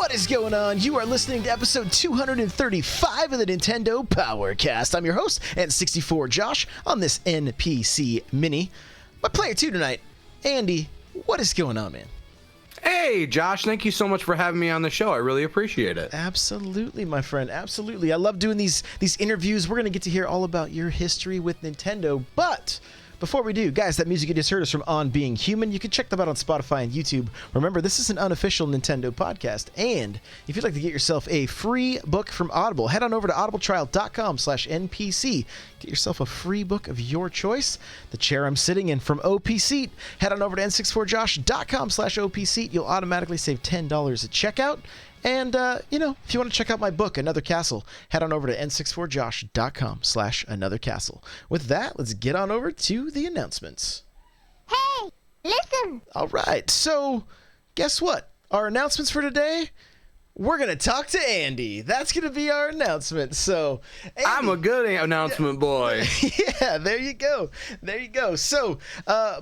What is going on? You are listening to episode 235 of the Nintendo Powercast. I'm your host, N64 Josh, on this NPC Mini. My player 2 tonight, Andy. What is going on, man? Hey, Josh, thank you so much for having me on the show. I really appreciate it. Absolutely, my friend. Absolutely. I love doing these interviews. We're going to get to hear all about your history with Nintendo, but before we do, guys, that music you just heard is from On Being Human. You can check them out on Spotify and YouTube. Remember, this is an unofficial Nintendo podcast, and if you'd like to get yourself a free book from Audible, head on over to audibletrial.com/NPC. Get yourself a free book of your choice. The chair I'm sitting in from OP Seat. Head on over to n64josh.com/OP Seat. You'll automatically save $10 at checkout. And, if you want to check out my book, Another Castle, head on over to n64josh.com/Another Castle. With that, let's get on over to the announcements. Hey, listen! All right, so guess what? Our announcements for today, we're going to talk to Andy. That's going to be our announcement. So, Andy, I'm a good announcement boy. Yeah, there you go. There you go. So,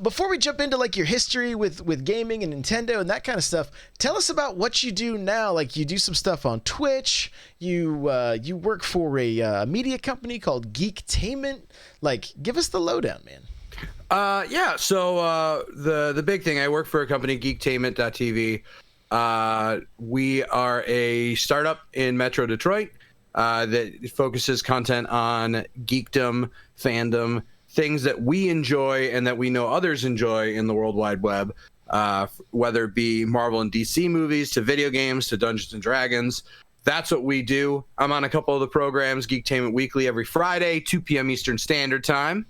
before we jump into like your history with gaming and Nintendo and that kind of stuff, tell us about what you do now. Like, you do some stuff on Twitch. You work for a media company called Geektainment. Like, give us the lowdown, man. So the big thing, I work for a company, Geektainment.tv. We are a startup in Metro Detroit that focuses content on geekdom, fandom, things that we enjoy and that we know others enjoy in the World Wide Web, whether it be Marvel and DC movies to video games to Dungeons and Dragons. That's what we do. I'm on a couple of the programs, Geektainment Weekly every Friday, 2 p.m. Eastern Standard Time,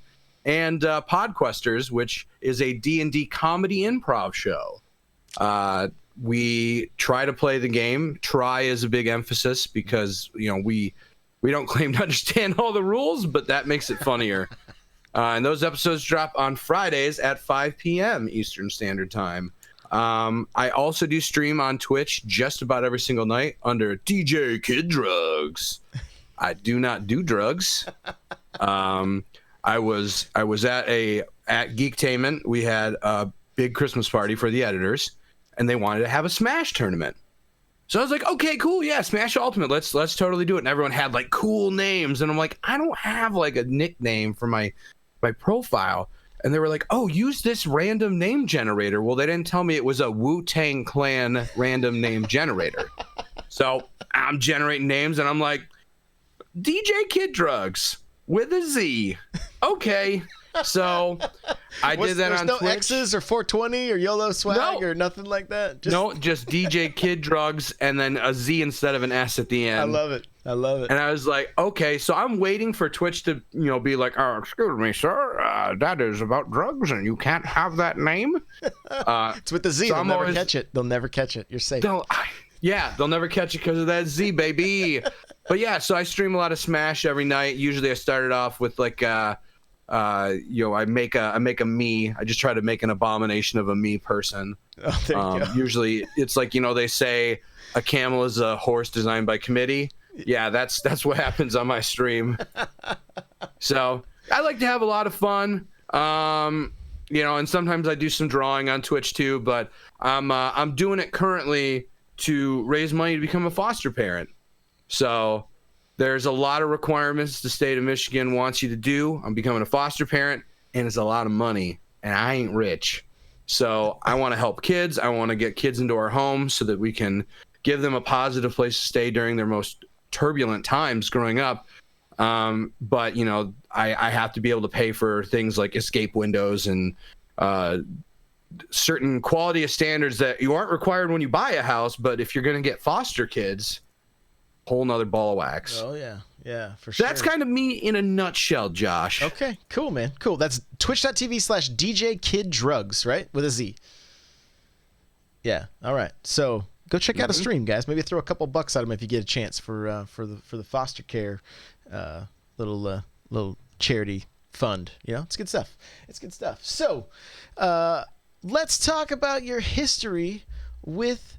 and Podquesters, which is a D&D comedy improv show. We try to play the game. Try is a big emphasis because, we don't claim to understand all the rules, but that makes it funnier. And those episodes drop on Fridays at 5 p.m. Eastern Standard Time. I also do stream on Twitch just about every single night under DJ Kid Drugs. I do not do drugs. I was at Geektainment. We had a big Christmas party for the editors, and they wanted to have a Smash tournament. So I was like, okay, cool, yeah, Smash Ultimate, let's totally do it. And everyone had like cool names, and I'm like, I don't have like a nickname for my profile. And they were like, oh, use this random name generator. Well, they didn't tell me it was a Wu-Tang Clan random name generator. So I'm generating names, and I'm like, DJ Kid Drugs with a Z. Okay. So I did that on Twitch. There's no X's or 420 or YOLO swag or nothing like that? Just DJ Kid Drugs and then a Z instead of an S at the end. I love it. And I was like, okay, so I'm waiting for Twitch to, be like, oh, excuse me, sir, that is about drugs and you can't have that name. It's with the Z. So They'll never catch it. You're safe. They'll never catch it because of that Z, baby. But yeah, so I stream a lot of Smash every night. Usually I started off with like, I make a me. I just try to make an abomination of a me person. Oh, there you go. Usually it's like, they say a camel is a horse designed by committee. Yeah, that's what happens on my stream. So I like to have a lot of fun. And sometimes I do some drawing on Twitch too, but I'm doing it currently to raise money to become a foster parent. So there's a lot of requirements the state of Michigan wants you to do. I'm becoming a foster parent, and it's a lot of money, and I ain't rich. So I want to help kids. I want to get kids into our home so that we can give them a positive place to stay during their most turbulent times growing up. But, I have to be able to pay for things like escape windows and certain quality of standards that you aren't required when you buy a house. But if you're going to get foster kids, whole nother ball of wax. Oh yeah, for sure. That's kind of me in a nutshell, Josh. Okay, cool, man, cool. That's twitch.tv/DJ Kid Drugs, right, with a Z. Yeah, all right. So go check out a stream, guys. Maybe throw a couple bucks at him if you get a chance for the foster care little charity fund. It's good stuff. So let's talk about your history with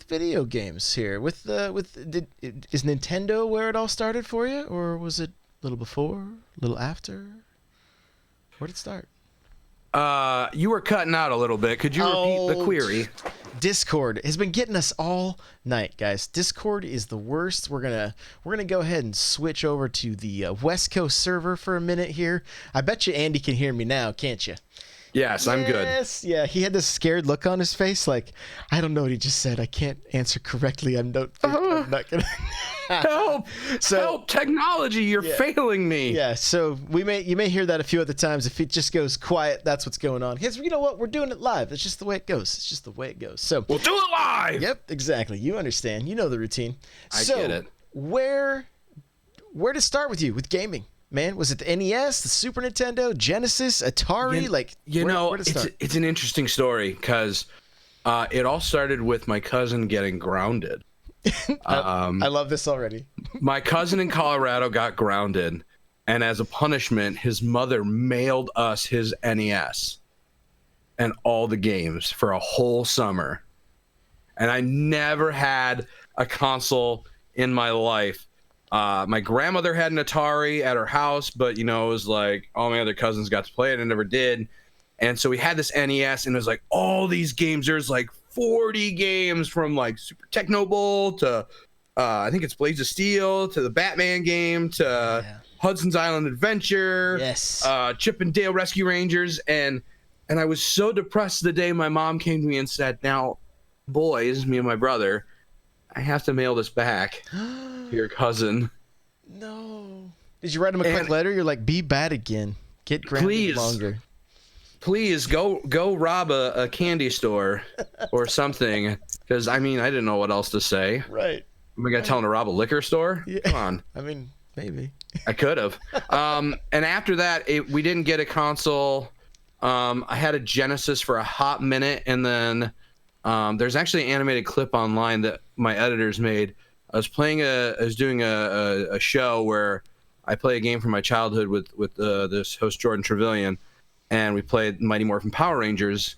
video games here. Is Nintendo where it all started for you, or was it a little before, a little after? Where did it start? You were cutting out a little bit. Could you repeat the query? Discord has been getting us all night, guys. Discord is the worst. We're gonna go ahead and switch over to the West Coast server for a minute here. I bet you Andy can hear me now, can't you? Yes, I'm good. Yes, yeah. He had this scared look on his face, like, I don't know what he just said. I can't answer correctly. I'm not gonna. Help! Help! Technology, you're failing me. Yeah. So you may hear that a few other times. If it just goes quiet, that's what's going on. Because you know what? We're doing it live. It's just the way it goes. It's just the way it goes. So we'll do it live. Yep. Exactly. You understand. You know the routine. I get it. Where to start with you with gaming? Man, was it the NES, the Super Nintendo, Genesis, Atari? Where to start? It's an interesting story because it all started with my cousin getting grounded. I love this already. My cousin in Colorado got grounded, and as a punishment, his mother mailed us his NES and all the games for a whole summer. And I never had a console in my life. My grandmother had an Atari at her house, but, it was like all my other cousins got to play it and never did. And so we had this NES, and it was like all these games. There's like 40 games from like Super Techno Bowl to I think it's Blades of Steel to the Batman game to Hudson's Island Adventure. Yes. Chip and Dale Rescue Rangers. And I was so depressed the day my mom came to me and said, now, boys, me and my brother, I have to mail this back to your cousin. No. Did you write him a quick letter? You're like, be bad again. Get grounded longer. Please go rob a candy store or something. Because, I didn't know what else to say. Right. Am I going to tell him to rob a liquor store? Yeah. Come on. Maybe. I could have. And after that, we didn't get a console. I had a Genesis for a hot minute, and then there's actually an animated clip online that my editors made. I was doing a show where I play a game from my childhood with this host Jordan Trevelyan, and we played Mighty Morphin Power Rangers.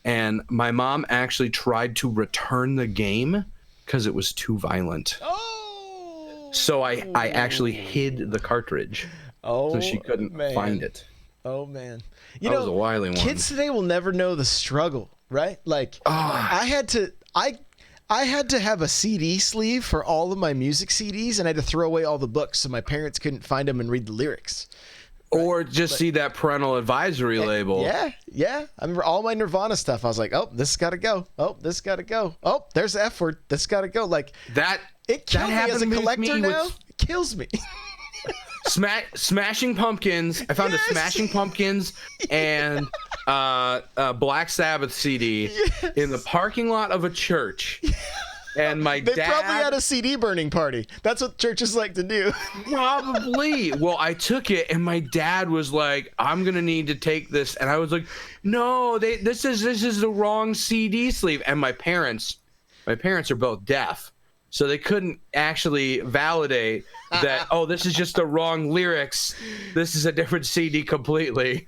And my mom actually tried to return the game because it was too violent. Oh. So I actually hid the cartridge. Oh. So she couldn't find it. Oh man. That was a wily one. Kids today will never know the struggle, right? Like I had to have a CD sleeve for all of my music CDs, and I had to throw away all the books so my parents couldn't find them and read the lyrics. Or just see that parental advisory label. Yeah. I remember all my Nirvana stuff. I was like, oh, this got to go. Oh, this got to go. Oh, there's the F word. This got to go. Like that. It kills me as a collector now. It kills me. Smashing Pumpkins. I found a Smashing Pumpkins and Black Sabbath CD in the parking lot of a church. And my dad... They probably had a CD burning party. That's what churches like to do. Probably. Well, I took it, and my dad was like, I'm going to need to take this. And I was like, no, this is the wrong CD sleeve. And my parents are both deaf. So they couldn't actually validate that, this is just the wrong lyrics. This is a different CD completely.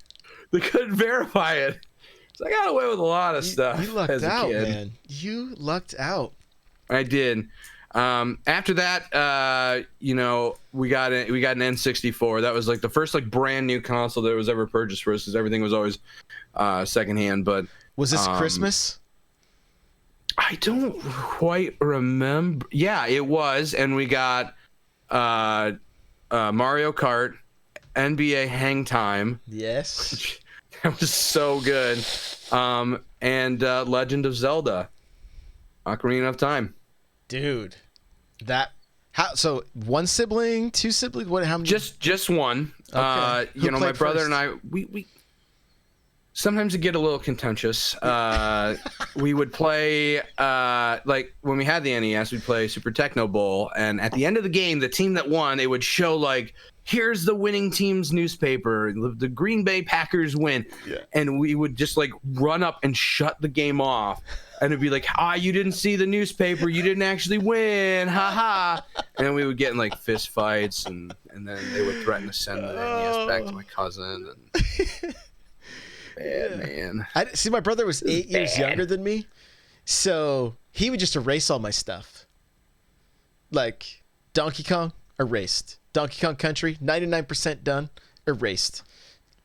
They couldn't verify it. So I got away with a lot of stuff. You lucked as a out, kid. man. You lucked out. I did. After that, we got an N64. That was like the first brand new console that was ever purchased for us, because everything was always secondhand. But was this Christmas? I don't quite remember. Yeah, it was, and we got Mario Kart, NBA Hang Time. Yes, that was so good. And Legend of Zelda, Ocarina of Time. Dude, so one sibling, two siblings? What? How many? Just one. Okay. My brother first? and I, we sometimes it get a little contentious. We would play like when we had the NES, we'd play Super Techno Bowl, and at the end of the game, the team that won, it would show like, here's the winning team's newspaper. The Green Bay Packers win. Yeah. And we would just like run up and shut the game off. And it'd be like, you didn't see the newspaper. You didn't actually win. Ha ha. And then we would get in like fist fights, and then they would threaten to send the NES back to my cousin. And... Man. I see. My brother was 8 years younger than me, so he would just erase all my stuff. Like Donkey Kong, erased. Donkey Kong Country, 99% done, erased.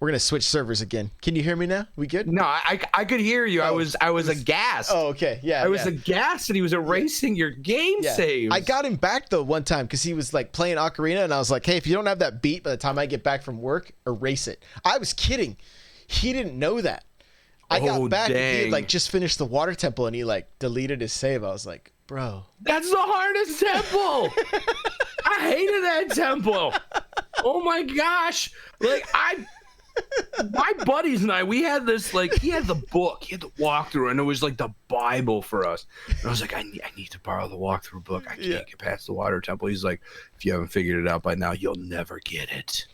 We're gonna switch servers again. Can you hear me now? We good? No, I could hear you. I was aghast. Oh, okay. Yeah. I was aghast that he was erasing your game saves. I got him back though one time because he was like playing Ocarina, and I was like, "Hey, if you don't have that beat by the time I get back from work, erase it." I was kidding. He didn't know that. I got back and he had like just finished the water temple, and he like deleted his save. I was like, "Bro, that's the hardest temple." I hated that temple. Oh my gosh! Like my buddies and we had this, like, he had the book, he had the walkthrough, and it was like the Bible for us. And I was like, I need to borrow the walkthrough book. I can't get past the water temple. He's like, if you haven't figured it out by now, you'll never get it.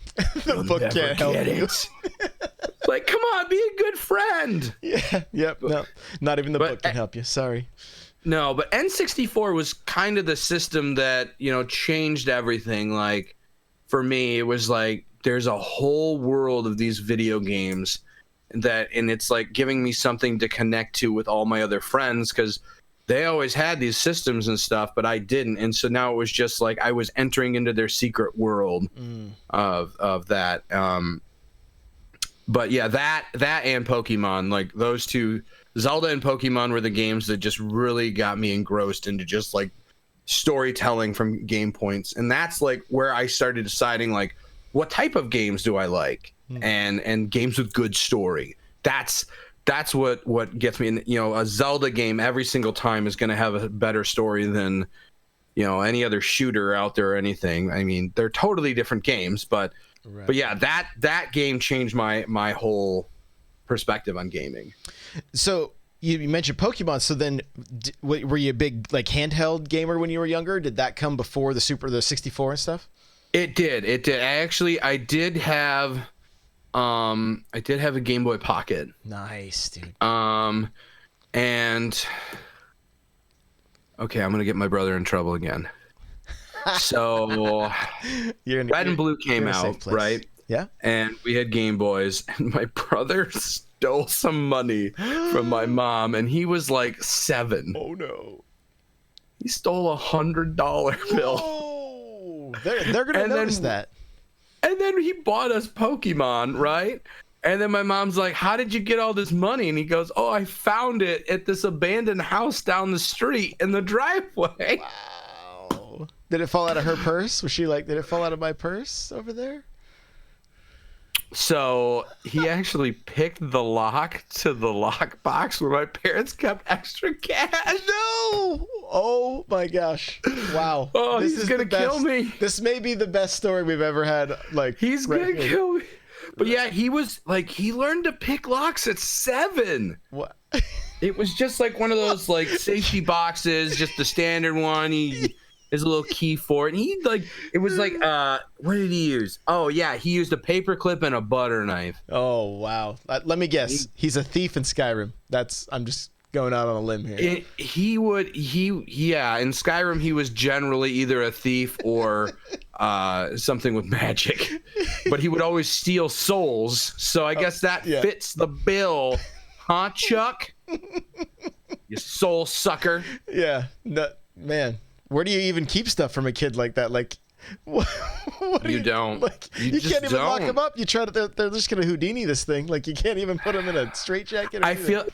The book can't help you. Like, come on, be a good friend. Yeah. Yep. No, not even the book can help you. Sorry. No, but N64 was kind of the system that, changed everything. Like, for me, it was like, there's a whole world of these video games and it's like giving me something to connect to with all my other friends, because they always had these systems and stuff, but I didn't. And so now it was just like I was entering into their secret world of that. But yeah, that and Pokemon, like those two, Zelda and Pokemon, were the games that just really got me engrossed into just like storytelling from game points. And that's like where I started deciding, like, what type of games do I like? And games with good story. That's what gets me. A Zelda game every single time is going to have a better story than, any other shooter out there or anything. I mean, they're totally different games, but yeah, that game changed my whole perspective on gaming. So you mentioned Pokemon. So then, were you a big like handheld gamer when you were younger? Did that come before the 64 and stuff? It did. I did have a Game Boy Pocket. Nice, dude. And okay, I'm gonna get my brother in trouble again. So Red and Blue came out, right? Yeah. And we had Game Boys, and my brother stole some money from my mom, and he was like 7. Oh no. He stole $100 bill. Whoa. They're gonna notice that. And then he bought us Pokemon, right? And then my mom's like, "How did you get all this money?" And he goes, "Oh, I found it at this abandoned house down the street in the driveway." Wow. Did it fall out of her purse? Was she like, "Did it fall out of my purse over there?" So he actually picked the lock to the lockbox where my parents kept extra cash. No! Oh my gosh! Wow! Oh, he's gonna kill me. This may be the best story we've ever had. Like, he's gonna kill me. But yeah, he was like, he learned to pick locks at 7. What? It was just like one of those like safety boxes, just the standard one. There's a little key for it. And he like, it was like, what did he use? Oh yeah, he used a paper clip and a butter knife. Oh wow! Let me guess. He's a thief in Skyrim. I'm just going out on a limb here. In Skyrim he was generally either a thief or something with magic, but he would always steal souls. So I guess that fits the bill, huh, Chuck? You soul sucker. Yeah, no, man. Where do you even keep stuff from a kid like that? Like, what you don't. Like, you can't even lock them up. You try to. They're just gonna Houdini this thing. Like, you can't even put them in a straitjacket. I feel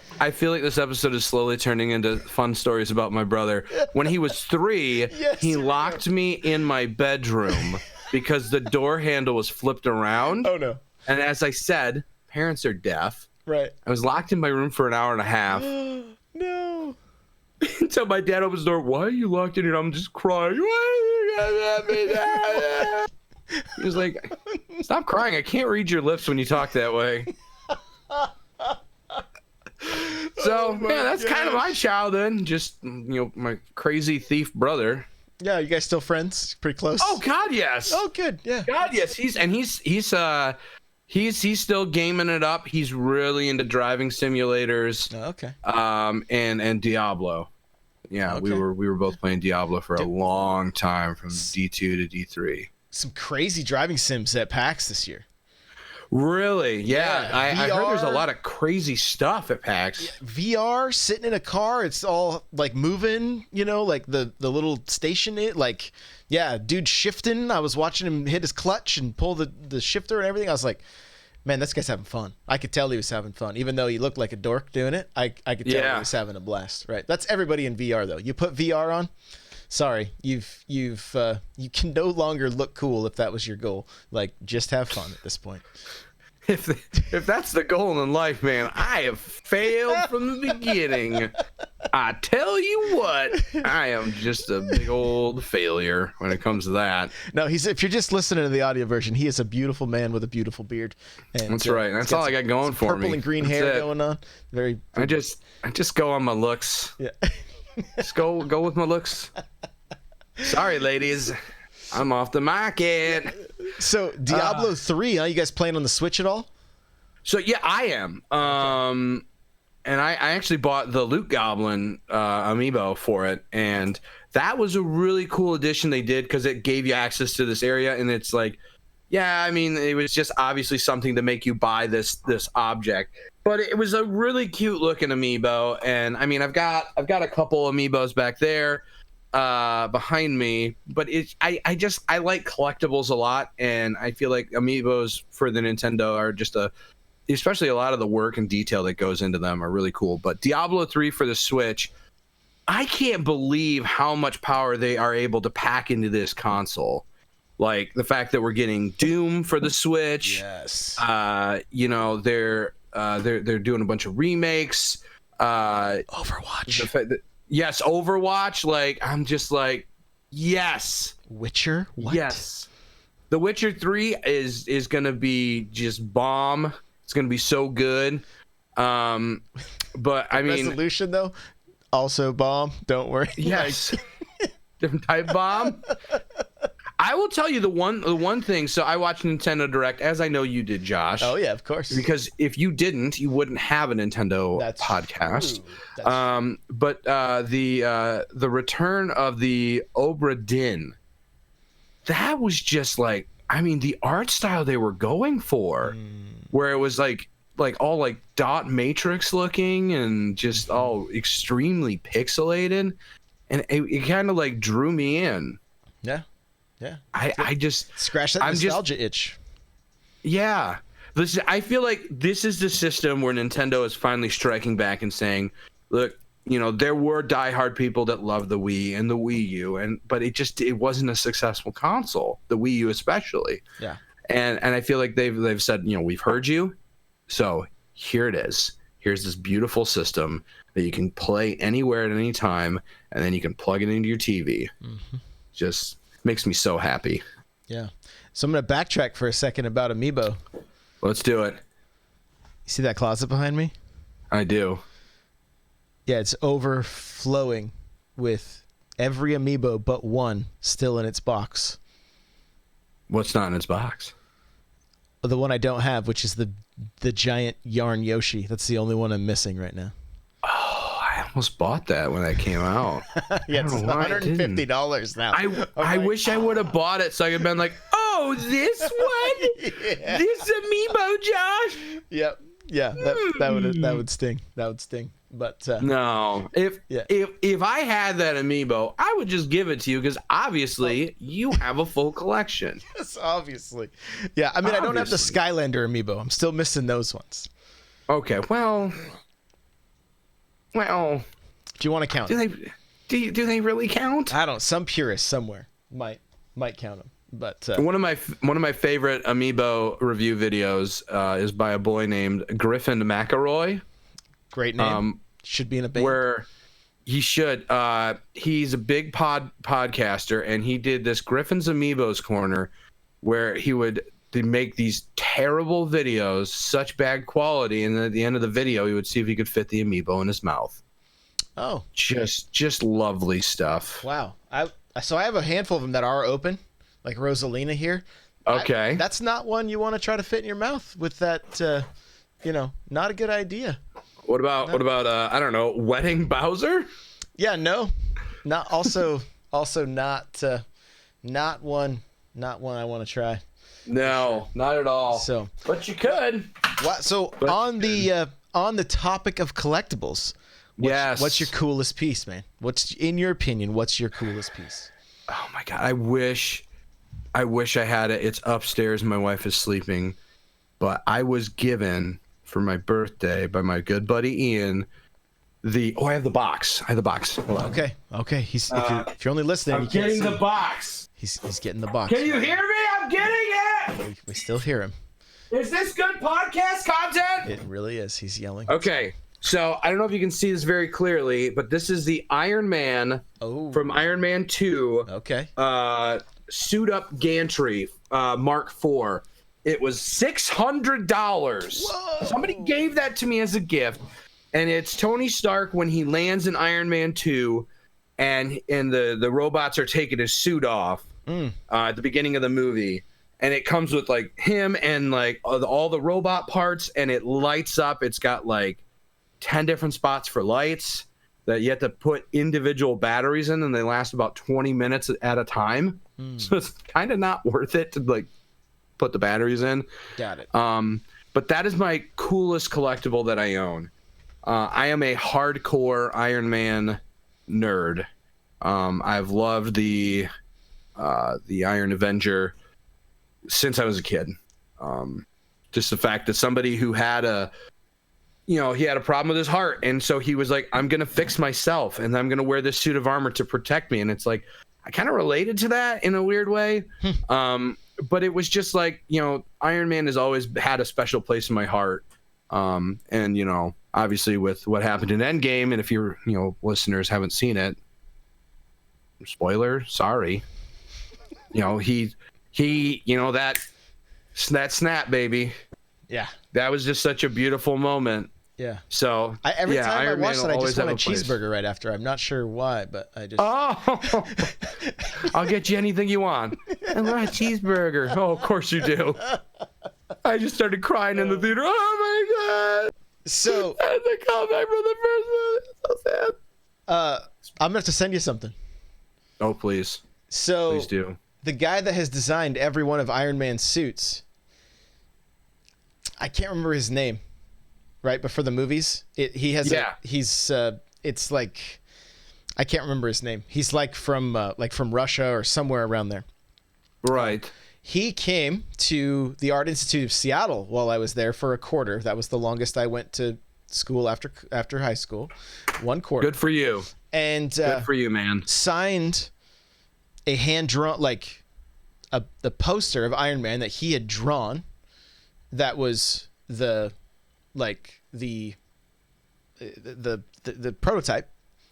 like this episode is slowly turning into fun stories about my brother. When he was 3, he locked me in my bedroom because the door handle was flipped around. Oh no! And as I said, parents are deaf. Right. I was locked in my room for an hour and a half. No. Until my dad opens the door. "Why are you locked in here?" I'm just crying. Why are you gonna let me down? He was like, "Stop crying. I can't read your lips when you talk that way." So, yeah, that's kind of my childhood. Just, my crazy thief brother. Yeah, you guys still friends? Pretty close? Oh, God, yes. Oh, good. Yeah. God, yes. He's still gaming it up. He's really into driving simulators. Oh, okay. And Diablo. Yeah, Okay. we were both playing Diablo for a long time, from D2 to D3. Some crazy driving sims at PAX this year. Really? Yeah. I heard there's a VR. lot of crazy stuff at PAX. VR, sitting in a car, it's all like moving, like the little station, dude shifting. I was watching him hit his clutch and pull the shifter and everything. I was like, Man, this guy's having fun. I could tell he was having fun, even though he looked like a dork doing it. I could tell he was having a blast. Right? That's everybody in VR though. You put VR on, sorry, you can no longer look cool if that was your goal. Like, just have fun at this point. If that's the goal in life, man, I have failed from the beginning. I tell you what, I am just a big old failure when it comes to that. No, if you're just listening to the audio version, he is a beautiful man with a beautiful beard. And, that's right. That's all I got going for me. Purple and green hair going on. Very. I just go on my looks. Yeah. Just go with my looks. Sorry, ladies. I'm off the market. So Diablo 3, huh? You guys playing on the Switch at all? So yeah, I am. And I actually bought the Loot Goblin amiibo for it, and that was a really cool addition they did because it gave you access to this area, and it's like, yeah, I mean, it was just obviously something to make you buy this object, but it was a really cute looking amiibo, and I mean, I've got a couple amiibos back there behind me, but I like collectibles a lot, and I feel like amiibos for the Nintendo are just especially a lot of the work and detail that goes into them are really cool. But Diablo 3 for the Switch, I can't believe how much power they are able to pack into this console. Like the fact that we're getting Doom for the Switch. Yes. You know, they're doing a bunch of remakes. Overwatch. Yes, Overwatch. Like, I'm just like, yes. Witcher? What? Yes. The Witcher 3 is going to be just bomb. It's going to be so good. But I mean, Resolution though, also bomb. Don't worry. Yes. Different type bomb. I will tell you the one thing. So I watched Nintendo Direct, as I know you did, Josh. Oh yeah, of course. Because if you didn't, you wouldn't have a Nintendo podcast. But the return of the Obra Dinn, that was just like, I mean, the art style they were going for, where it was like all like dot matrix looking and just all extremely pixelated, and it kind of like drew me in. Yeah. Yeah. I just scratch that nostalgia itch. Yeah. Listen, I feel like this is the system where Nintendo is finally striking back and saying, look, you know, there were diehard people that loved the Wii and the Wii U, but it wasn't a successful console, the Wii U especially. Yeah. And I feel like they've said, you know, we've heard you, so here it is. Here's this beautiful system that you can play anywhere at any time, and then you can plug it into your TV. Mm-hmm. Just makes me so happy. Yeah. So I'm going to backtrack for a second about Amiibo. Let's do it. You see that closet behind me? I do. Yeah, it's overflowing with every Amiibo but one still in its box. What's not in its box? The one I don't have, which is the giant yarn Yoshi. That's the only one I'm missing right now. Oh, I almost bought that when that came out. Yeah, it's $150 now. I wish I would have bought it so I could have been like, oh, this one? Yeah. This Amiibo, Josh? Yep. Yeah, that would sting. That would sting. But no, if I had that Amiibo, I would just give it to you because obviously you have a full collection. Yes, obviously. Yeah, I mean, I don't have the Skylander Amiibo. I'm still missing those ones. Okay, well, do you want to count? Do they really count? I don't. Some purist somewhere might count them. But one of my favorite Amiibo review videos is by a boy named Griffin McElroy. Great name. Should be in a band. Where he should. He's a big podcaster, and he did this Griffin's Amiibos Corner, where he would make these terrible videos, such bad quality, and then at the end of the video, he would see if he could fit the Amiibo in his mouth. Oh, just lovely stuff. Wow. So I have a handful of them that are open, like Rosalina here. Okay. That's not one you want to try to fit in your mouth with that. Not a good idea. What about I don't know, Wedding Bowser? Yeah, no, not also not one I want to try. No, not at all. So, but you could. On the topic of collectibles, what's your coolest piece, man? In your opinion, what's your coolest piece? Oh my god, I wish I had it. It's upstairs. My wife is sleeping. but I was given for my birthday by my good buddy Ian I have the box. I have the box. Hold on. Okay. He's if you're only listening, I'm you can't getting see. the box. He's getting the box. Can you hear me? I'm getting it. We still hear him. Is this good podcast content? It really is. He's yelling. Okay. So I don't know if you can see this very clearly, but this is the Iron Man from Iron Man 2. Okay. Suit up gantry, Mark IV. It was $600. Whoa. Somebody gave that to me as a gift, and it's Tony Stark when he lands in Iron Man 2, and the robots are taking his suit off at the beginning of the movie, and it comes with like him and like all the robot parts, and it lights up. It's got like 10 different spots for lights that you have to put individual batteries in, and they last about 20 minutes at a time. So it's kind of not worth it to like put the batteries in. Got it. But that is my coolest collectible that I own. I am a hardcore Iron Man nerd. I've loved the Iron Avenger since I was a kid. Just the fact that somebody who had he had a problem with his heart, and so he was like, I'm gonna fix myself, and I'm gonna wear this suit of armor to protect me. And it's like, I kind of related to that in a weird way. But it was just like, Iron Man has always had a special place in my heart. And obviously with what happened in Endgame, and if your listeners haven't seen it, spoiler, sorry. He that snap, baby. Yeah. That was just such a beautiful moment. Yeah. So every time Iron I watch Man that, I will just always want a have place. cheeseburger right after. I'm not sure why, but I just. Oh, I'll get you anything you want. I want a cheeseburger. Oh, of course you do. I just started crying in the theater. Oh my god. So. I had to come back from the first one. It's so sad. I'm gonna have to send you something. Oh please. So. Please do. The guy that has designed every one of Iron Man's suits. I can't remember his name. Right, but for the movies, it's like, I can't remember his name. He's like from Russia or somewhere around there. Right. He came to the Art Institute of Seattle while I was there for a quarter. That was the longest I went to school after high school. 1 quarter. Good for you. And good for you, man. Signed a hand-drawn, like the poster of Iron Man that he had drawn. That was the prototype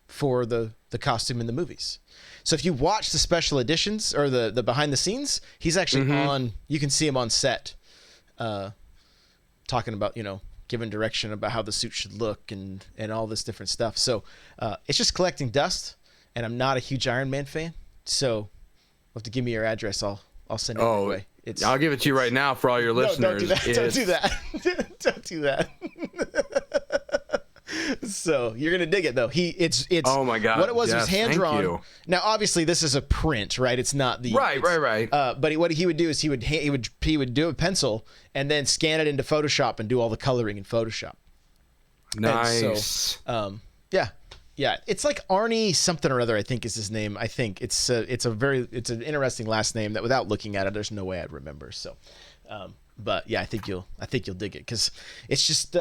for the costume in the movies. So if you watch the special editions or the behind the scenes, he's actually on. You can see him on set, talking about giving direction about how the suit should look and all this different stuff. So it's just collecting dust, and I'm not a huge Iron Man fan. So you'll have to give me your address. I'll send it your way. I'll give it to you right now for all your listeners. No, don't do that. Don't do that. So you're gonna dig it though. It's oh my god. What it was hand drawn. You. Now obviously this is a print, right? It's not the right. But what he would do is he would do a pencil and then scan it into Photoshop and do all the coloring in Photoshop. Nice. And so, yeah. It's like Arnie something or other. I think is his name. I think it's an interesting last name that without looking at it, there's no way I'd remember. So, but yeah, I think you'll dig it because it's just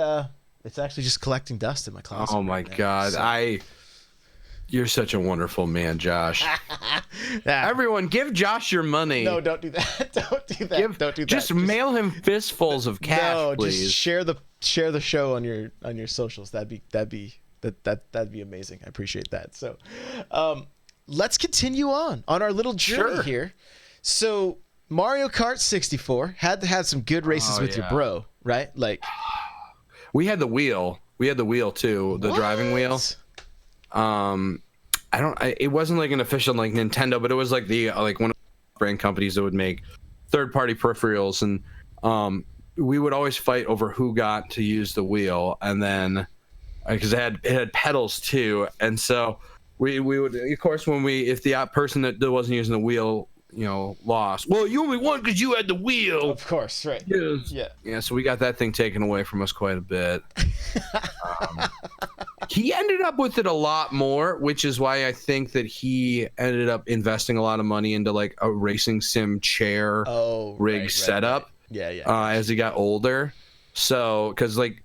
it's actually just collecting dust in my closet. Oh my god, so. You're such a wonderful man, Josh. Everyone, give Josh your money. No, don't do that. Don't do that. Don't do that. Just mail him fistfuls of cash, please. Just share the show on your socials. That'd be amazing. I appreciate that. So, let's continue on our little journey here. So, Mario Kart 64 had some good races with your bro, right? Like, we had the wheel. We had the wheel too, the driving wheel. It wasn't like an official like Nintendo, but it was like the like one of the brand companies that would make third-party peripherals, and we would always fight over who got to use the wheel, and then because it had pedals too, and so we would, of course, if the person that wasn't using the wheel lost, well, you only won because you had the wheel, of course, right? Yeah, so we got that thing taken away from us quite a bit. He ended up with it a lot more, which is why I think that he ended up investing a lot of money into like a racing sim chair rig setup. Yeah. as he got older. So, because like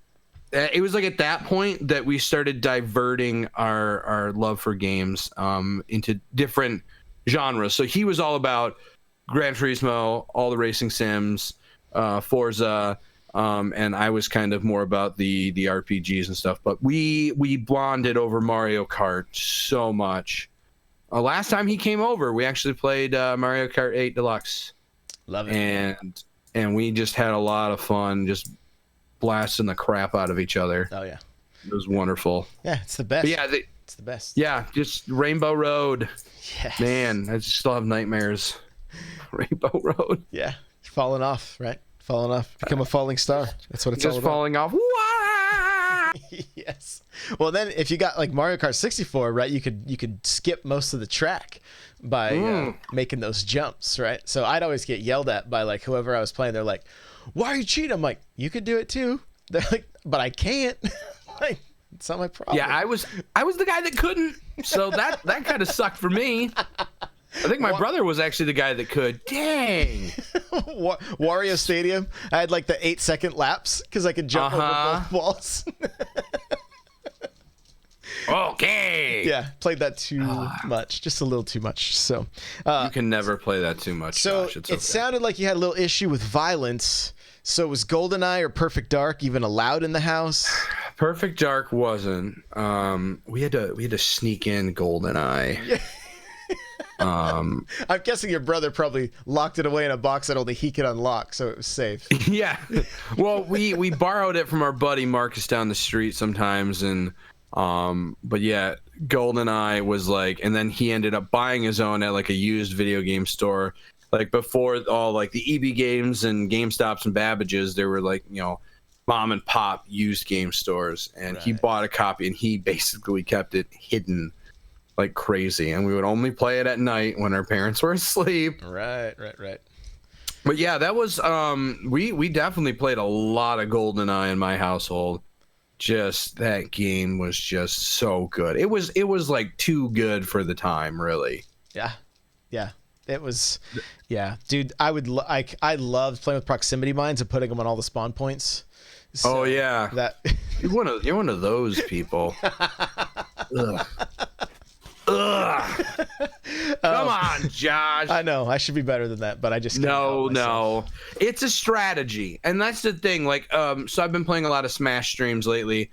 it was like at that point that we started diverting our love for games into different genres. So he was all about Gran Turismo, all the racing sims, Forza, and I was kind of more about the RPGs and stuff. But we bonded over Mario Kart so much. Last time he came over, we actually played Mario Kart 8 Deluxe. Love it. And we just had a lot of fun, just blasting the crap out of each other. Oh yeah, it was wonderful. Yeah, it's the best. But yeah, it's the best. Yeah, just Rainbow Road. Yes. Man, I still have nightmares. Rainbow Road. Yeah, falling off, right? Falling off, become a falling star. That's what it's all about. Just falling off. Yes. Well, then if you got like Mario Kart 64, right, you could skip most of the track by making those jumps, right? So I'd always get yelled at by like whoever I was playing. They're like, "Why are you cheating?" I'm like, "You could do it too." They're like, "But I can't." Like, it's not my problem. Yeah, I was the guy that couldn't. So that kind of sucked for me. I think my brother was actually the guy that could. Dang. Wario Stadium. I had like the 8-second laps because I could jump over both walls. Okay. Yeah, played that too much, just a little too much. So you can never play that too much. So Josh. It's it okay. sounded like you had a little issue with violence. So was GoldenEye or Perfect Dark even allowed in the house? Perfect Dark wasn't. We had to sneak in GoldenEye. I'm guessing your brother probably locked it away in a box that only he could unlock, so it was safe. Yeah. Well, we borrowed it from our buddy Marcus down the street sometimes, and but yeah, GoldenEye was like, and then he ended up buying his own at like a used video game store. Like before all like the EB Games and GameStops and Babbage's, there were like, you know, mom and pop used game stores, and he bought a copy and he basically kept it hidden like crazy, and we would only play it at night when our parents were asleep. Right. But yeah, that was we definitely played a lot of GoldenEye in my household. Just that game was just so good. It was like too good for the time, really. Yeah. It was, yeah, dude. I loved playing with proximity mines and putting them on all the spawn points. So oh yeah, you're one of those people. Ugh. Come on, Josh. I know I should be better than that, but I just can't help myself. It's a strategy, and that's the thing. Like, so I've been playing a lot of Smash streams lately,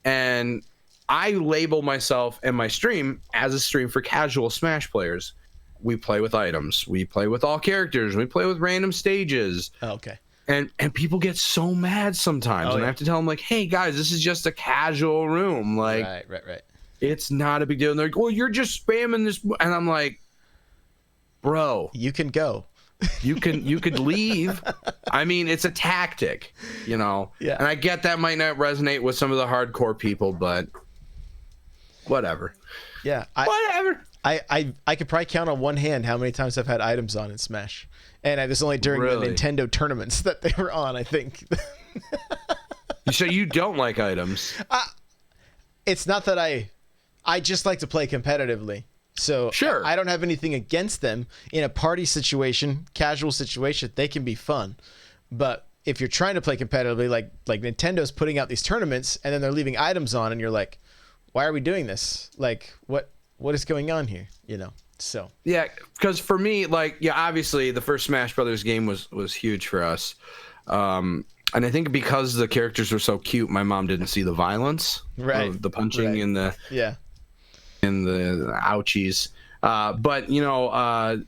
and I label myself and my stream as a stream for casual Smash players. We play with items. We play with all characters. We play with random stages. Oh, okay. And people get so mad sometimes, and I have to tell them like, "Hey guys, this is just a casual room. Like, right. It's not a big deal." And they're like, "Well, you're just spamming this," and I'm like, "Bro, you can go. You could leave. I mean, it's a tactic, you know." Yeah. And I get that might not resonate with some of the hardcore people, but whatever. Yeah. Whatever. I could probably count on one hand how many times I've had items on in Smash, and it was only during the Nintendo tournaments that they were on, I think. So you don't like items? It's not that I just like to play competitively. So sure. I don't have anything against them. In a party situation, casual situation, they can be fun. But if you're trying to play competitively, like Nintendo's putting out these tournaments and then they're leaving items on, and you're like, why are we doing this? Like, what is going on here? You know? So yeah, because for me, like, yeah, obviously the first Smash Brothers game was huge for us. And I think because the characters were so cute, my mom didn't see the violence, of the punching and the ouchies. But you know,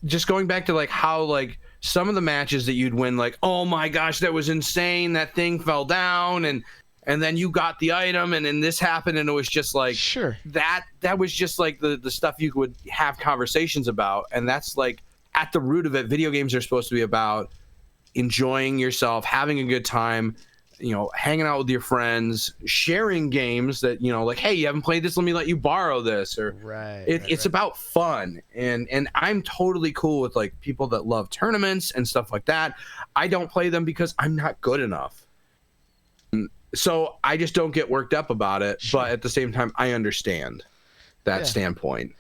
just going back to like how like some of the matches that you'd win, like, oh my gosh, that was insane, that thing fell down, and then you got the item, and then this happened, and it was just like, sure, that was just like the stuff you would have conversations about, and that's like at the root of it. Video games are supposed to be about enjoying yourself, having a good time, you know, hanging out with your friends, sharing games that, you know, like, hey, you haven't played this, let me let you borrow this, or it's about fun. And I'm totally cool with like people that love tournaments and stuff like that. I don't play them because I'm not good enough. So I just don't get worked up about it. Sure. But at the same time, I understand that standpoint.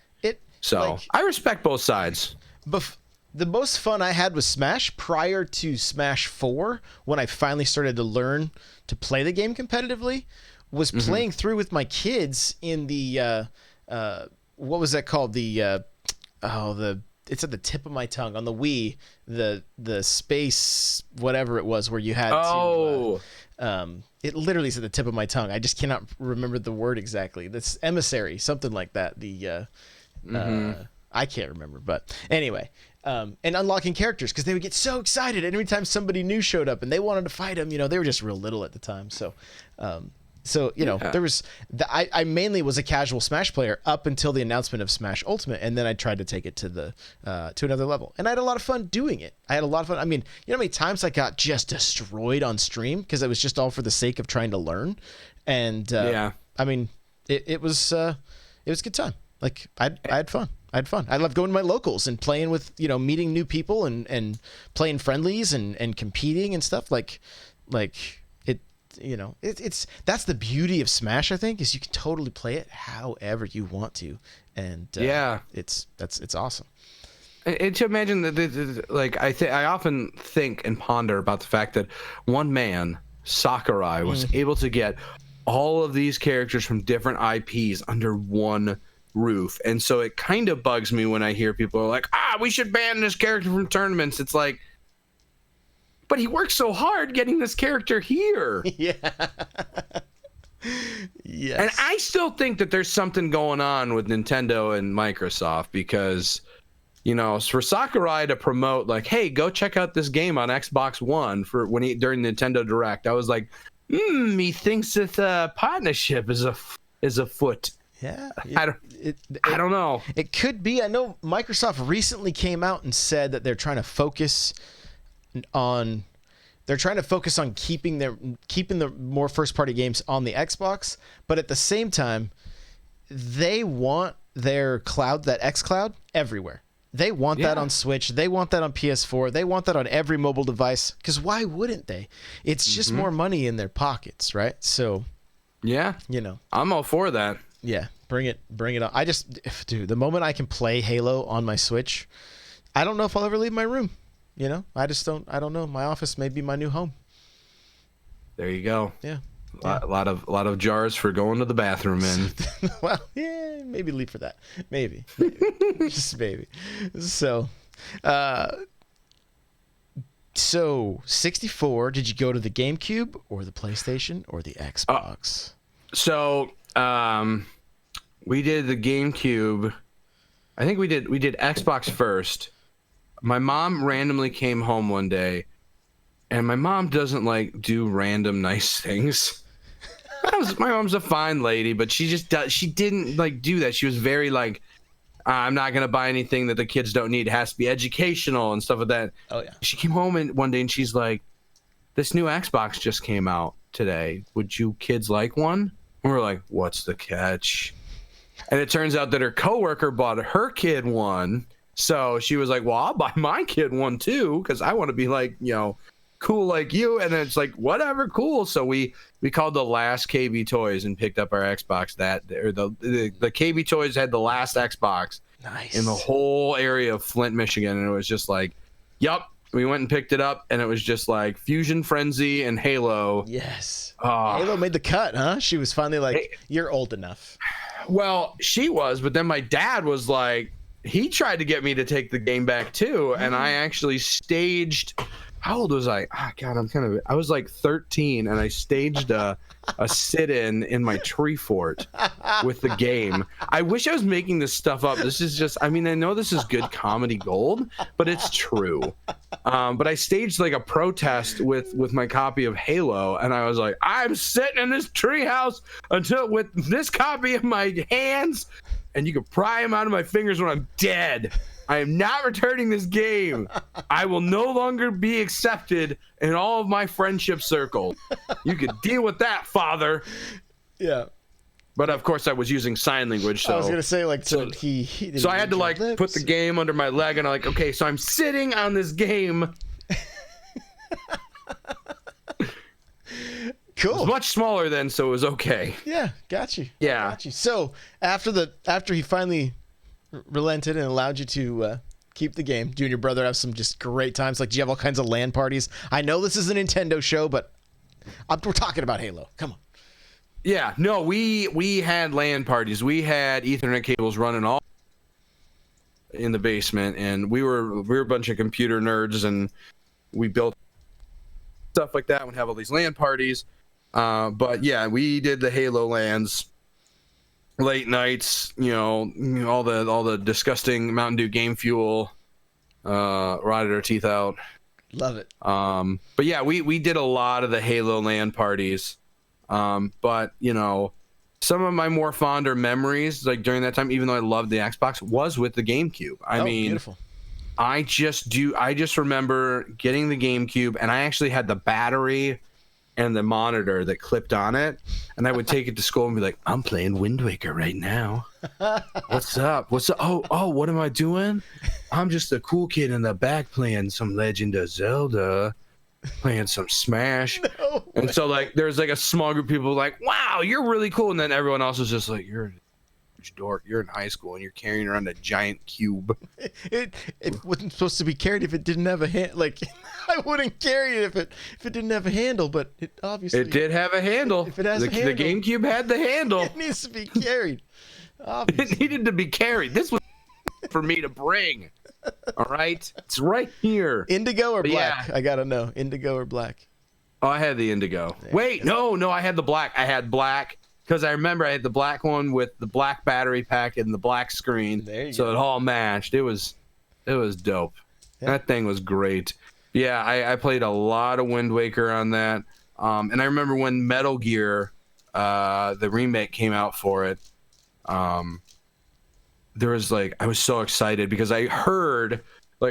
So I respect both sides. The most fun I had with Smash prior to Smash 4, when I finally started to learn to play the game competitively, was playing through with my kids in the what was that called? It's at the tip of my tongue on the Wii, the space whatever it was where you had to it literally is at the tip of my tongue. I just cannot remember the word exactly. That's emissary, something like that. I can't remember, but anyway, and unlocking characters because they would get so excited every time somebody new showed up and they wanted to fight them. They were just real little at the time, so there was I mainly was a casual Smash player up until the announcement of Smash Ultimate, and then I tried to take it to to another level, and I had a lot of fun doing it. I had a lot of fun. I mean, how many times I got just destroyed on stream because it was just all for the sake of trying to learn, and I mean, it was a good time. Like I had fun. I love going to my locals and playing with, meeting new people and playing friendlies and competing and stuff like it, it's that's the beauty of Smash, I think, is you can totally play it however you want to. And it's awesome. And to imagine that, I often think and ponder about the fact that one man, Sakurai, was able to get all of these characters from different IPs under one roof. And so it kind of bugs me when I hear people are like, we should ban this character from tournaments. It's like, but he worked so hard getting this character here. Yeah. Yes. And I still think that there's something going on with Nintendo and Microsoft because, for Sakurai to promote like, hey, go check out this game on Xbox One during Nintendo Direct. I was like, he thinks that the partnership is afoot. Yeah, I don't know. It could be. I know Microsoft recently came out and said that they're trying to focus on keeping the more first party games on the Xbox, but at the same time, they want their cloud, that xCloud, everywhere. They want that on Switch. They want that on PS4. They want that on every mobile device. Because why wouldn't they? It's just more money in their pockets, right? So, yeah, I'm all for that. Yeah, bring it on. Dude, the moment I can play Halo on my Switch, I don't know if I'll ever leave my room. I don't know. My office may be my new home. There you go. Yeah. A lot of jars for going to the bathroom in. Well, yeah, maybe leave for that. Maybe. Just maybe. So 64, did you go to the GameCube or the PlayStation or the Xbox? We did the GameCube. I think we did Xbox first. My mom randomly came home one day, and my mom doesn't do random nice things. My mom's a fine lady, but she didn't do that. She was very I'm not gonna buy anything that the kids don't need. It has to be educational and stuff like that. Oh yeah. She came home one day and she's like, "This new Xbox just came out today. Would you kids like one?" And we're like, "What's the catch?" And it turns out that her coworker bought her kid one. So she was like, well, I'll buy my kid one too, because I want to be cool like you. And then it's like, whatever, cool. So we called the last KB Toys and picked up our Xbox the KB Toys had the last Xbox in the whole area of Flint, Michigan. And it was just like, yup. We went and picked it up, and it was just like Fusion Frenzy and Halo. Yes. Halo made the cut, huh? She was finally you're old enough. Well, she was, but then my dad was like, he tried to get me to take the game back too, and I actually staged. How old was I? Oh, God, I was 13, and I staged a sit-in my tree fort with the game. I wish I was making this stuff up. This is just, I know this is good comedy gold, but it's true. But I staged a protest with my copy of Halo, and I was like, I'm sitting in this treehouse with this copy in my hands, and you can pry them out of my fingers when I'm dead. I am not returning this game. I will no longer be accepted in all of my friendship circle. You could deal with that, father. Yeah. But of course, I was using sign language. So I was gonna say so I had to put the game under my leg, and I'm like, okay, so I'm sitting on this game. Cool. It was much smaller then, so it was okay. Yeah, got you. Yeah. Got you. So after he finally relented and allowed you to Keep the game. You and your brother have some just great times. Like, do you have all kinds of LAN parties? I know this is a Nintendo show, but we're talking about Halo. Come on. Yeah, no, we had LAN parties. We had Ethernet cables running all in the basement, and we were a bunch of computer nerds, and we built stuff like that. We'd have all these LAN parties. But yeah, we did the Halo LANs, late nights. All the disgusting Mountain Dew game fuel, rotted our teeth out. Love it. But yeah, we did a lot of the Halo LAN parties. But some of my more fonder memories, like during that time, even though I loved the Xbox, was with the GameCube. I mean, beautiful. I just remember getting the GameCube, and I actually had the battery and the monitor that clipped on it, and I would take it to school and be like, I'm playing Wind Waker right now. What's up? Oh, what am I doing? I'm just a cool kid in the back playing some Legend of Zelda, playing some Smash. No and so like there's like a small group of people like, wow, you're really cool, and then everyone else is just like, you're a dork, you're in high school and you're carrying around a giant cube. It wasn't supposed to be carried if it didn't have a hand. Like, I wouldn't carry it if it didn't have a handle, but it obviously It did have a handle. If it has the a handle, the GameCube had the handle. It needs to be carried. Obviously. It needed to be carried. This was for me to bring. All right, it's right here. Indigo or But black? yeah. I gotta know. Indigo or black? Oh, I had the indigo. Wait, no, I had the black. I had black because I remember I had the black one with the black battery pack and the black screen. There you so go. it all matched. It was dope. Yeah. That thing was great. Yeah, I played a lot of Wind Waker on that. And I remember when Metal Gear, the remake came out for it. There was I was so excited because I heard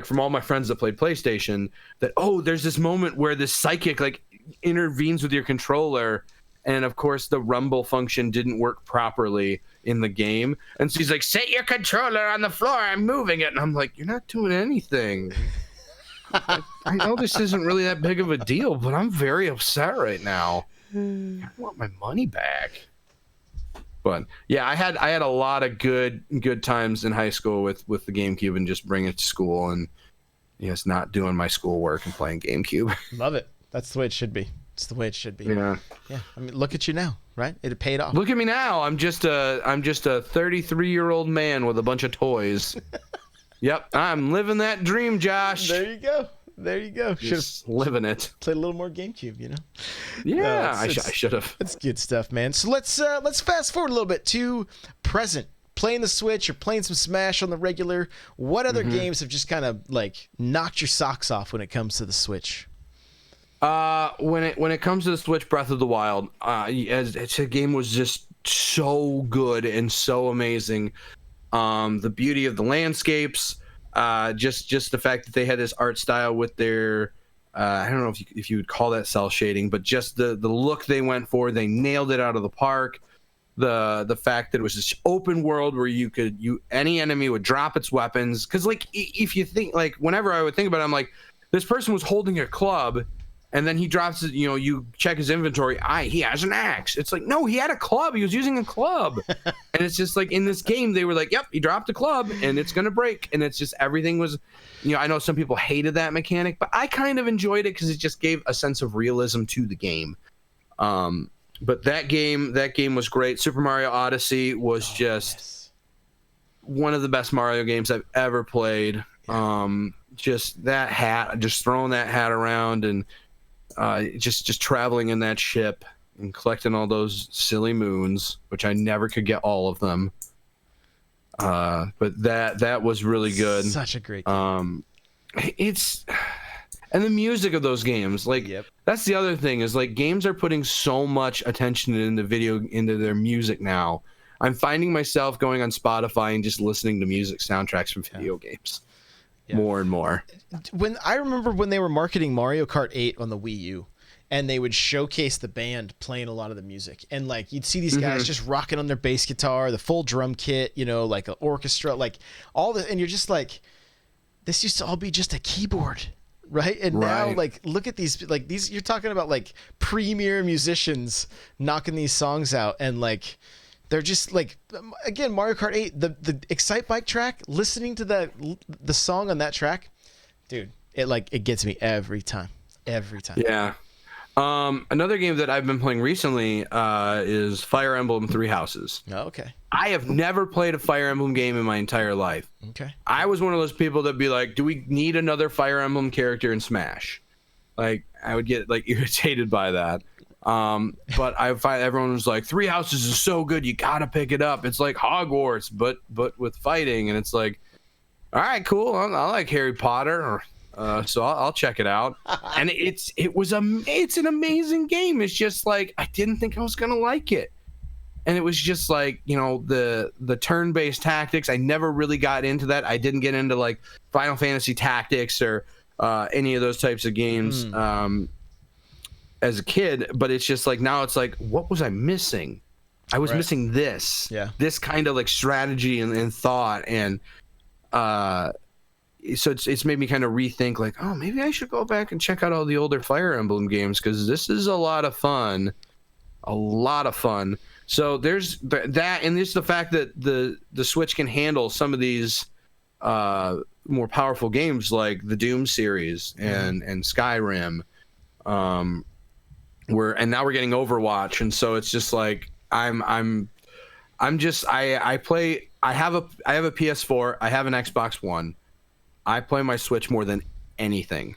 from all my friends that played PlayStation that, oh, there's this moment where this psychic intervenes with your controller, and of course the rumble function didn't work properly in the game, and so he's like, set your controller on the floor, I'm moving it, and I'm like, you're not doing anything. I know this isn't really that big of a deal, but I'm very upset right now. I want my money back. But yeah, I had a lot of good times in high school with the GameCube and just bringing it to school and just not doing my schoolwork and playing GameCube. Love it. That's the way it should be. It's the way it should be. Yeah. Yeah. I mean, look at you now, right? It paid off. Look at me now. I'm just a 33-year-old man with a bunch of toys. Yep, I'm living that dream, Josh. There you go. Just living it. Played a little more GameCube, Yeah, No, I should have. That's good stuff, man. So let's fast forward a little bit to present. Playing the Switch or playing some Smash on the regular. What other games have just kind of knocked your socks off when it comes to the Switch? When it comes to the Switch, Breath of the Wild, the game was just so good and so amazing. The beauty of the landscapes, just the fact that they had this art style with their, I don't know if you would call that cell shading, but just the look they went for, they nailed it out of the park. The fact that it was this open world where any enemy would drop its weapons, because if you think whenever I would think about it, I'm like, this person was holding a club. And then he drops it, you check his inventory. He has an axe. It's like, no, he had a club. He was using a club. And it's just in this game, they were like, yep, he dropped a club and it's going to break. And it's just, everything was, I know some people hated that mechanic, but I kind of enjoyed it because it just gave a sense of realism to the game. But that game was great. Super Mario Odyssey was just one of the best Mario games I've ever played. Just that hat, just throwing that hat around and, just traveling in that ship and collecting all those silly moons, which I never could get all of them. But that was really good. Such a great game. And the music of those games, that's the other thing is games are putting so much attention into their music now. I'm finding myself going on Spotify and just listening to music soundtracks from video games. More and more. I remember when they were marketing Mario Kart 8 on the Wii U, and they would showcase the band playing a lot of the music, and you'd see these guys just rocking on their bass guitar, the full drum kit, an orchestra, all the, and you're just this used to all be just a keyboard, right? And now look at these you're talking about premier musicians knocking these songs out, and they're just like, again, Mario Kart 8, the Excite Bike track, listening to the song on that track, dude, it gets me every time. Yeah. Another game that I've been playing recently is Fire Emblem Three Houses. Oh, okay. I have never played a Fire Emblem game in my entire life. Okay. I was one of those people that'd be like, do we need another Fire Emblem character in Smash? Like, I would get like irritated by that. But I find everyone was like, Three Houses is so good, you gotta pick it up. It's like Hogwarts, but with fighting, and it's like, all right, cool. I like Harry Potter, so I'll check it out. And it's an amazing game. It's just like I didn't think I was gonna like it, and it was just like, you know, the turn-based tactics. I never really got into that. I didn't get into like Final Fantasy Tactics or any of those types of games as a kid. But it's just like now it's like, what was I missing? I was missing this. Yeah. This kind of like strategy and thought and. So it's made me kind of rethink like, oh, maybe I should go back and check out all the older Fire Emblem games because this is a lot of fun. So there's that, and there's the fact that the Switch can handle some of these more powerful games like the Doom series and Skyrim, and now we're getting Overwatch, and so it's just like I have a PS4, I have an Xbox One. I play my Switch more than anything.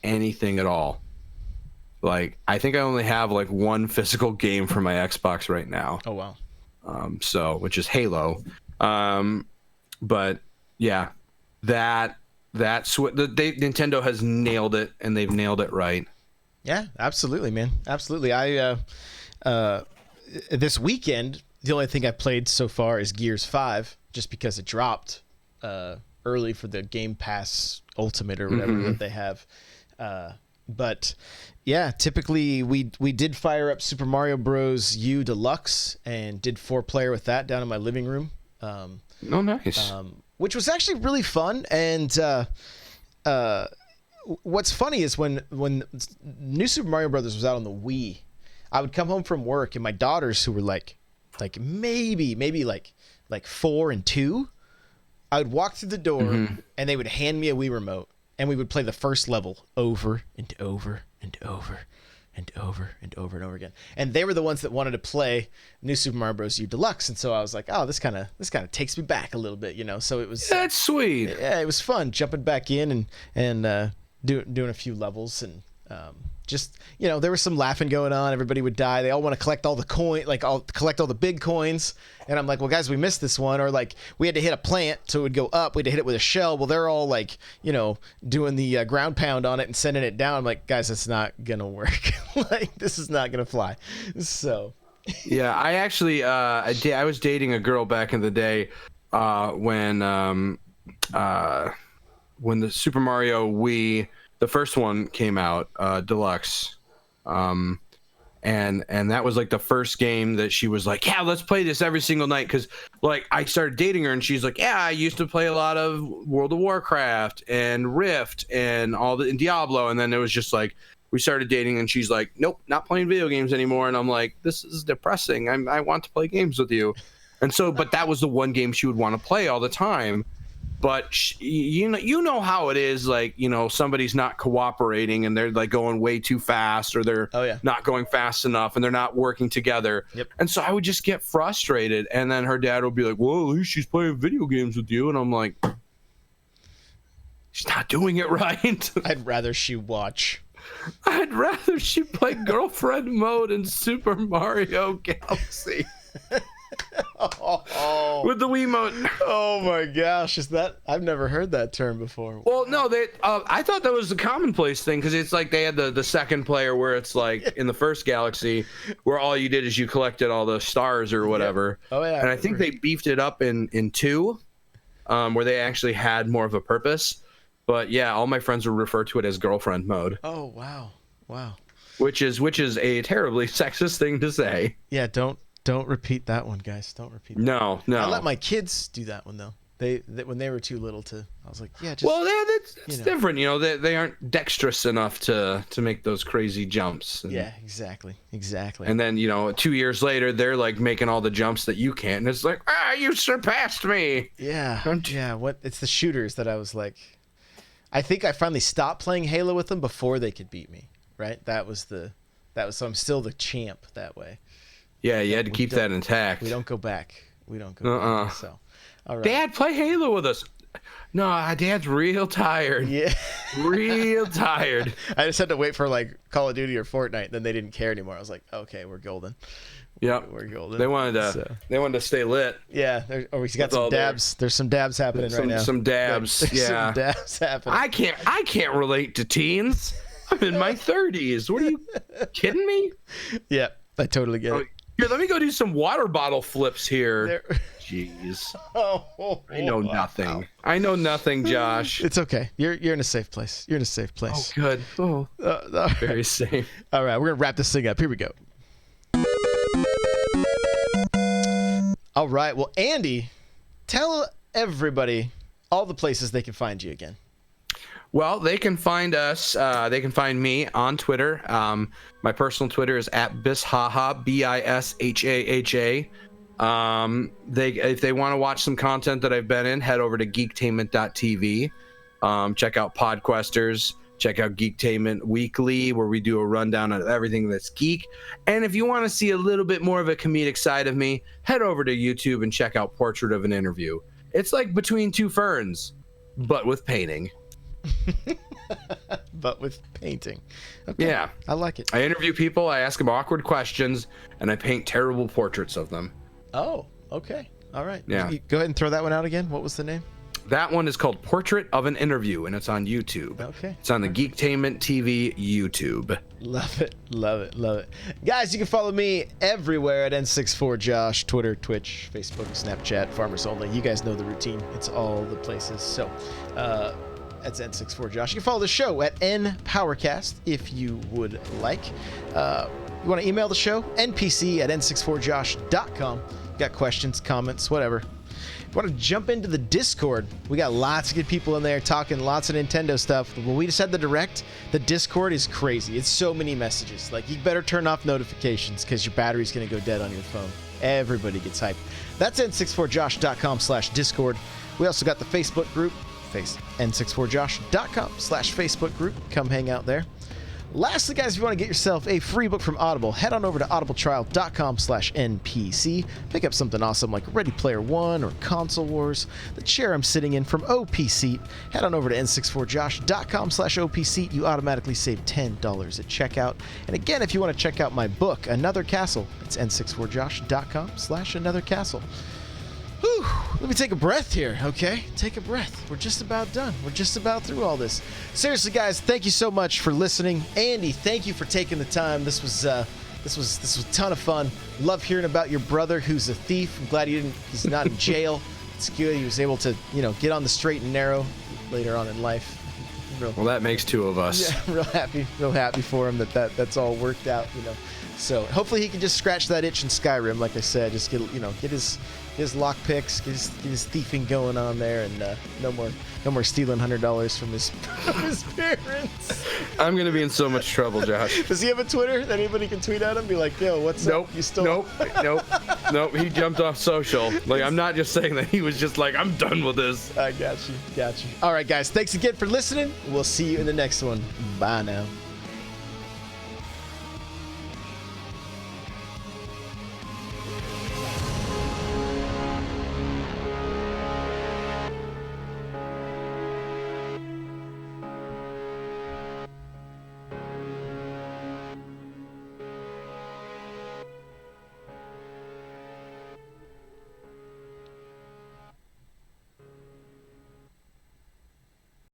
Anything at all. Like, I think I only have like one physical game for my Xbox right now. Oh wow. Which is Halo. But yeah, Nintendo has nailed it, and they've nailed it right. Yeah, absolutely, man. Absolutely. I this weekend, the only thing I played so far is Gears 5, just because it dropped early for the Game Pass Ultimate or whatever that they have. But yeah, typically we did fire up Super Mario Bros. U Deluxe and did 4-player with that down in my living room. Oh, nice. Which was actually really fun. And what's funny is when New Super Mario Brothers was out on the Wii, I would come home from work and my daughters, who were like maybe like 4 and 2, I would walk through the door and they would hand me a Wii remote and we would play the first level over and over and over and over and over and over again. And they were the ones that wanted to play New Super Mario Bros. U Deluxe, and so I was like, oh, this kind of takes me back a little bit, you know. So it was that's sweet. Yeah, it was fun jumping back in and doing a few levels, and just, you know, there was some laughing going on. Everybody would die. They all want to collect all the collect all the big coins. And I'm like, well, guys, we missed this one. Or like, we had to hit a plant, so it would go up. We had to hit it with a shell. Well, they're all like, you know, doing the ground pound on it and sending it down. I'm like, guys, that's not gonna work. Like, this is not gonna fly. So. Yeah, I actually, I was dating a girl back in the day when the Super Mario Wii, the first one, came out, Deluxe, and that was like the first game that she was like, yeah, let's play this every single night, because like I started dating her and she's like, yeah, I used to play a lot of World of Warcraft and Rift and and Diablo, and then it was just like we started dating and she's like, nope, not playing video games anymore, and I'm like, this is depressing. I want to play games with you, and so but that was the one game she would want to play all the time. But you know how it is, like, you know, somebody's not cooperating and they're like going way too fast, or they're not going fast enough and they're not working together. Yep. And so I would just get frustrated, and then her dad would be like, well, at least she's playing video games with you, and I'm like, she's not doing it right. I'd rather she watch. I'd rather she play girlfriend mode in Super Mario Galaxy. With the Wiimote. Oh my gosh, is that? I've never heard that term before. Well, no, I thought that was the commonplace thing, because it's like they had the second player where it's like in the first Galaxy where all you did is you collected all the stars or whatever. Yeah. Oh yeah. And I think they beefed it up in 2, where they actually had more of a purpose. But yeah, all my friends would refer to it as girlfriend mode. Oh wow, wow. Which is a terribly sexist thing to say. Yeah, don't repeat that one, guys. Don't repeat that. No. I let my kids do that one, though. when they were too little to. I was like, yeah, just. Well, that's know. different. You know, they aren't dexterous enough to make those crazy jumps. Yeah, exactly. And then 2 years later, they're like making all the jumps that you can't, and it's like, you surpassed me. Yeah, It's the shooters that I was like. I think I finally stopped playing Halo with them before they could beat me. Right? So I'm still the champ that way. Yeah, you had to keep that intact. We don't go back. Back. So, all right. Dad, play Halo with us. No, Dad's real tired. Yeah. Real tired. I just had to wait for like Call of Duty or Fortnite. Then they didn't care anymore. I was like, okay, we're golden. Yep. We're golden. They wanted to stay lit. Yeah. We got some dabs. There's some dabs happening right now. Some dabs. There's yeah. some dabs happening. I can't relate to teens. I'm in my 30s. What are you kidding me? Yeah, I totally get it. Here, let me go do some water bottle flips here. Jeez. I know nothing. I know nothing, Josh. It's okay. You're in a safe place. You're in a safe place. Oh, good. Oh, very safe. All right, we're gonna wrap this thing up. Here we go. All right. Well, Andy, tell everybody all the places they can find you again. Well, they can find us. They can find me on Twitter. My personal Twitter is @bishaha, BISHAHA. If they want to watch some content that I've been in, head over to geektainment.tv. Check out Podquesters. Check out Geektainment Weekly, where we do a rundown of everything that's geek. And if you want to see a little bit more of a comedic side of me, head over to YouTube and check out Portrait of an Interview. It's like Between Two Ferns, but with painting. But with painting. Okay. Yeah. I like it. I interview people, I ask them awkward questions, and I paint terrible portraits of them. Oh, okay. All right. Yeah. Go ahead and throw that one out again. What was the name? That one is called Portrait of an Interview, and it's on YouTube. Okay. It's on the Geektainment TV YouTube. Love it. Love it. Love it. Guys, you can follow me everywhere at N64Josh, Twitter, Twitch, Facebook, Snapchat, Farmers Only. You guys know the routine. It's all the places. So, that's N64Josh. You can follow the show at NPowercast if you would like. You want to email the show? NPC at N64Josh.com. Got questions, comments, whatever. If you want to jump into the Discord, we got lots of good people in there talking lots of Nintendo stuff. When we just had the Direct, the Discord is crazy. It's so many messages. Like, you better turn off notifications because your battery's going to go dead on your phone. Everybody gets hyped. That's N64Josh.com/Discord. We also got the Facebook group, N64Josh.com/Facebook group. Come hang out there. Lastly, guys, if you want to get yourself a free book from Audible, head on over to audibletrial.com/NPC. Pick up something awesome like Ready Player One or Console Wars. The chair I'm sitting in from OP Seat. Head on over to N64Josh.com/OP Seat. You automatically save $10 at checkout. And again, if you want to check out my book, Another Castle, it's N64Josh.com/Another Castle. Whew, let me take a breath here, okay? Take a breath. We're just about done. We're just about through all this. Seriously, guys, thank you so much for listening. Andy, thank you for taking the time. This was a ton of fun. Love hearing about your brother who's a thief. I'm glad he's not in jail. It's good he was able to, get on the straight and narrow later on in life. Well, that makes two of us. Yeah, real happy for him that's all worked out, So hopefully he can just scratch that itch in Skyrim, like I said, just get his lock picks, get his thieving going on there, and no more stealing $100 from his parents. I'm gonna be in so much trouble, Josh. Does he have a Twitter that anybody can tweet at him? Be like, yo, what's up? You still? Nope. He jumped off social. Like, I'm not just saying that. He was just like, I'm done with this. I got you. All right, guys. Thanks again for listening. We'll see you in the next one. Bye now.